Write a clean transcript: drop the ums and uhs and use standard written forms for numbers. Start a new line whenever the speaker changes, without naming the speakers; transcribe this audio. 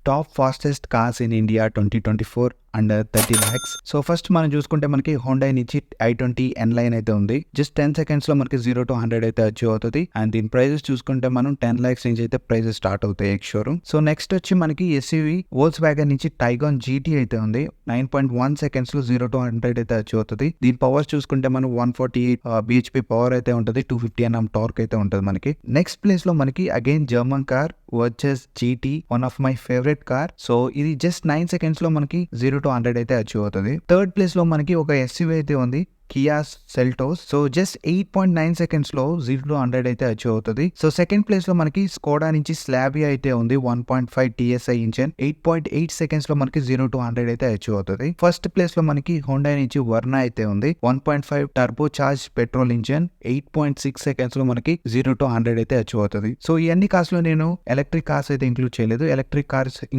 Top fastest cars in India 2024 under 30 lakhs. So first మనం చూసుకుంటే మనకి హోండా నుంచి i20 N లైన్ అయితే ఉంది. జస్ట్ 10 seconds లో మనకి 0 to 100 అయితే అచీవ్ అవుతుంది. అండ్ దీని ప్రైజెస్ చూసుకుంటే మనం 10 lakhs నుంచి అయితే ప్రైజెస్ స్టార్ట్ అవుతాయి ఎక్స్ షోరూమ్. సో నెక్స్ట్ వచ్చి మనకి ఎస్యూవి వోల్క్స్ వ్యాగన్ నుంచి టైగాన్ జీటీ అయితే ఉంది. 9.1 seconds లో 0 to 100 అయితే అచీవ్ అవుతుంది. దీని పవర్ చూసుకుంటే మనం 148 bhp పవర్ అయితే ఉంటుంది. 250 Nm టార్క్ అయితే ఉంటుంది మనకి. నెక్స్ట్ ప్లేస్ లో మనకి again German car Virtus GT, one of my favourite car. So ఇది జస్ట్ 9 seconds లో మనకి 0 to 100 అయితే అచీవ్ అవుతుంది. థర్డ్ ప్లేస్ లో మనకి ఒక ఎస్యూవీ అయితే ఉంది, Kia Seltos. So just 8.9 seconds లో 0 to 100 అయితే అచీవ్ అవుతుంది. సో సెకండ్ ప్లేస్ లో మనకి స్కోడా నుంచి స్లావియా అయితే ఉంది, 1.5 TSI ఇంజన్. 8.8 seconds లో మనకి 0 to 100 అయితే అచీవ్ అవుతుంది. ఫస్ట్ ప్లేస్ లో మనకి హోండా నుంచి వర్నా అయితే ఉంది, 1.5 turbo charge petrol engine. 8.6 seconds లో మనకి 0 to 100 అయితే అచీవ్ అవుతుంది. సో ఈ అన్ని కార్స్ లో నేను ఎలక్ట్రిక్ కార్స్ అయితే ఇంక్లూడ్ చేయలేదు. Electric cars